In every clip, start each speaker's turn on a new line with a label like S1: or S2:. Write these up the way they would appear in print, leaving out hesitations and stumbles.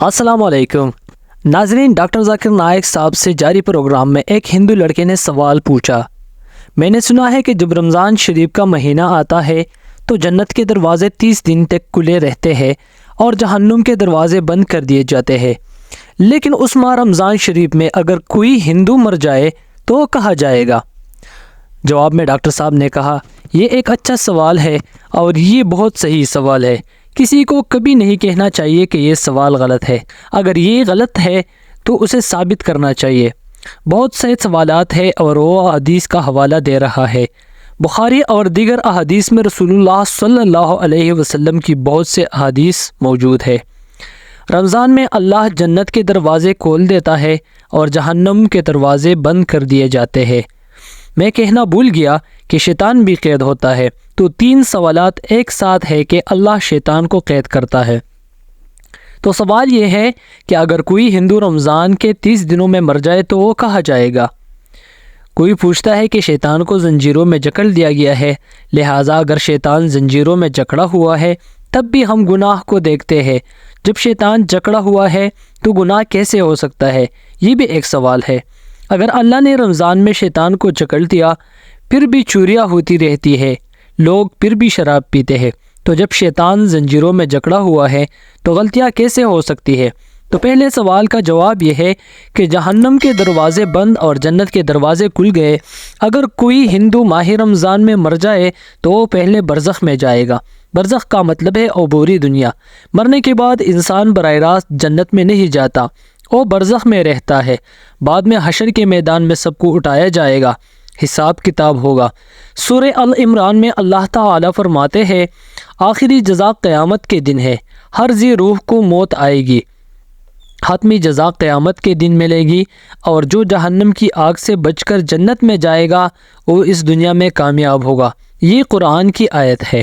S1: السلام علیکم ناظرین، ڈاکٹر ذاکر نائک صاحب سے جاری پروگرام میں ایک ہندو لڑکے نے سوال پوچھا۔ میں نے سنا ہے کہ جب رمضان شریف کا مہینہ آتا ہے تو جنت کے دروازے 30 دن تک کھلے رہتے ہیں اور جہنم کے دروازے بند کر دیے جاتے ہیں، لیکن اس ماہ رمضان شریف میں اگر کوئی ہندو مر جائے تو کہا جائے گا؟ جواب میں ڈاکٹر صاحب نے کہا، یہ ایک اچھا سوال ہے اور یہ بہت صحیح سوال ہے۔ کسی کو کبھی نہیں کہنا چاہیے کہ یہ سوال غلط ہے۔ اگر یہ غلط ہے تو اسے ثابت کرنا چاہیے۔ بہت سے سوالات ہیں اور وہ حدیث کا حوالہ دے رہا ہے۔ بخاری اور دیگر احادیث میں رسول اللہ صلی اللہ علیہ وسلم کی بہت سے احادیث موجود ہے۔ رمضان میں اللہ جنت کے دروازے کھول دیتا ہے اور جہنم کے دروازے بند کر دیے جاتے ہیں۔ میں کہنا بھول گیا کہ شیطان بھی قید ہوتا ہے، تو 3 سوالات ایک ساتھ ہے کہ اللہ شیطان کو قید کرتا ہے۔ تو سوال یہ ہے کہ اگر کوئی ہندو رمضان کے 30 دنوں میں مر جائے تو وہ کہا جائے گا؟ کوئی پوچھتا ہے کہ شیطان کو زنجیروں میں جکڑ دیا گیا ہے، لہٰذا اگر شیطان زنجیروں میں جکڑا ہوا ہے تب بھی ہم گناہ کو دیکھتے ہیں۔ جب شیطان جکڑا ہوا ہے تو گناہ کیسے ہو سکتا ہے؟ یہ بھی ایک سوال ہے۔ اگر اللہ نے رمضان میں شیطان کو جکڑ دیا پھر بھی چوریاں ہوتی رہتی ہے، لوگ پھر بھی شراب پیتے ہیں، تو جب شیطان زنجیروں میں جکڑا ہوا ہے تو غلطیاں کیسے ہو سکتی ہے؟ تو پہلے سوال کا جواب یہ ہے کہ جہنم کے دروازے بند اور جنت کے دروازے کھل گئے۔ اگر کوئی ہندو ماہ رمضان میں مر جائے تو وہ پہلے برزخ میں جائے گا۔ برزخ کا مطلب ہے عبوری دنیا۔ مرنے کے بعد انسان براہ راست جنت میں نہیں جاتا، وہ برزخ میں رہتا ہے۔ بعد میں حشر کے میدان میں سب کو اٹھایا جائے گا، حساب کتاب ہوگا۔ سورہ ال-عمران میں اللہ تعالیٰ فرماتے ہیں، آخری جزا قیامت کے دن ہے، ہر ذی روح کو موت آئے گی، حتمی جزا قیامت کے دن ملے گی، اور جو جہنم کی آگ سے بچ کر جنت میں جائے گا وہ اس دنیا میں کامیاب ہوگا۔ یہ قرآن کی آیت ہے۔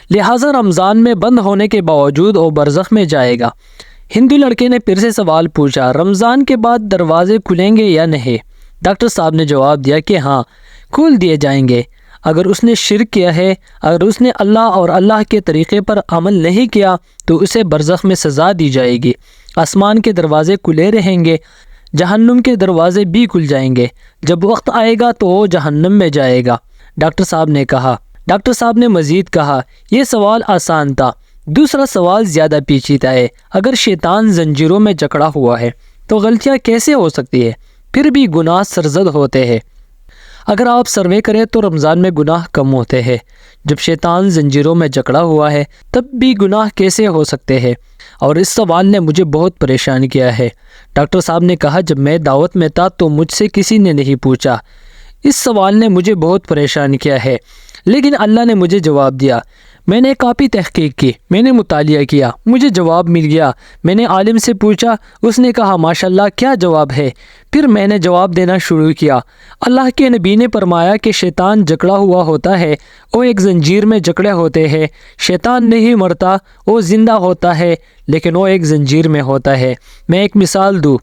S1: لہٰذا رمضان میں بند ہونے کے باوجود وہ برزخ میں جائے گا۔ ہندو لڑکے نے پھر سے سوال پوچھا، رمضان کے بعد دروازے کھلیں گے یا نہیں؟ ڈاکٹر صاحب نے جواب دیا کہ ہاں، کھول دیے جائیں گے۔ اگر اس نے شرک کیا ہے، اگر اس نے اللہ اور اللہ کے طریقے پر عمل نہیں کیا تو اسے برزخ میں سزا دی جائے گی۔ آسمان کے دروازے کھلے رہیں گے، جہنم کے دروازے بھی کھل جائیں گے۔ جب وقت آئے گا تو وہ جہنم میں جائے گا، ڈاکٹر صاحب نے کہا۔ ڈاکٹر صاحب نے مزید کہا، یہ سوال آسان تھا، دوسرا سوال زیادہ پیچیدہ ہے۔ اگر شیطان زنجیروں میں جکڑا ہوا ہے تو غلطیاں کیسے ہو سکتی ہے؟ پھر بھی گناہ سرزد ہوتے ہیں۔ اگر آپ سروے کریں تو رمضان میں گناہ کم ہوتے ہیں۔ جب شیطان زنجیروں میں جکڑا ہوا ہے تب بھی گناہ کیسے ہو سکتے ہیں؟ اور اس سوال نے مجھے بہت پریشان کیا ہے۔ ڈاکٹر صاحب نے کہا، جب میں دعوت میں تھا تو مجھ سے کسی نے نہیں پوچھا۔ اس سوال نے مجھے بہت پریشان کیا ہے، لیکن اللہ نے مجھے جواب دیا۔ میں نے کافی تحقیق کی، میں نے مطالعہ کیا، مجھے جواب مل گیا۔ میں نے عالم سے پوچھا، اس نے کہا ماشاءاللہ کیا جواب ہے؟ پھر میں نے جواب دینا شروع کیا۔ اللہ کے نبی نے فرمایا کہ شیطان جکڑا ہوا ہوتا ہے، وہ ایک زنجیر میں جکڑے ہوتے ہیں۔ شیطان نہیں مرتا، وہ زندہ ہوتا ہے، لیکن وہ ایک زنجیر میں ہوتا ہے۔ میں ایک مثال دوں،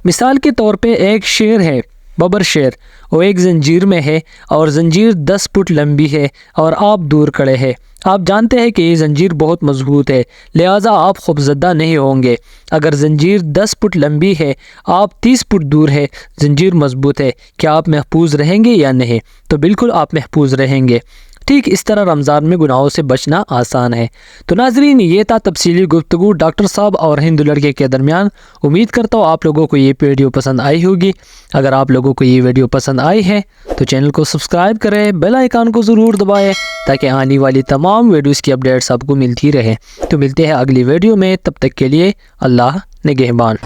S1: مثال کے طور پہ ایک شیر ہے، ببر شیر، وہ ایک زنجیر میں ہے اور زنجیر 10 فٹ لمبی ہے اور آپ دور کھڑے ہیں۔ آپ جانتے ہیں کہ یہ زنجیر بہت مضبوط ہے، لہٰذا آپ خوفزدہ نہیں ہوں گے۔ اگر زنجیر 10 فٹ لمبی ہے، آپ 30 فٹ دور ہے، زنجیر مضبوط ہے، کیا آپ محفوظ رہیں گے یا نہیں؟ تو بالکل آپ محفوظ رہیں گے۔ ٹھیک اس طرح رمضان میں گناہوں سے بچنا آسان ہے۔ تو ناظرین، یہ تھا تفصیلی گفتگو ڈاکٹر صاحب اور ہندو لڑکے کے درمیان۔ امید کرتا ہوں آپ لوگوں کو یہ ویڈیو پسند آئی ہوگی۔ اگر آپ لوگوں کو یہ ویڈیو پسند آئی ہے تو چینل کو سبسکرائب کریں، بیل آئیکن کو ضرور دبائیں تاکہ آنے والی تمام ویڈیوز کی اپڈیٹس آپ کو ملتی رہیں۔ تو ملتے ہیں اگلی ویڈیو میں، تب تک کے لیے اللہ نگہبان۔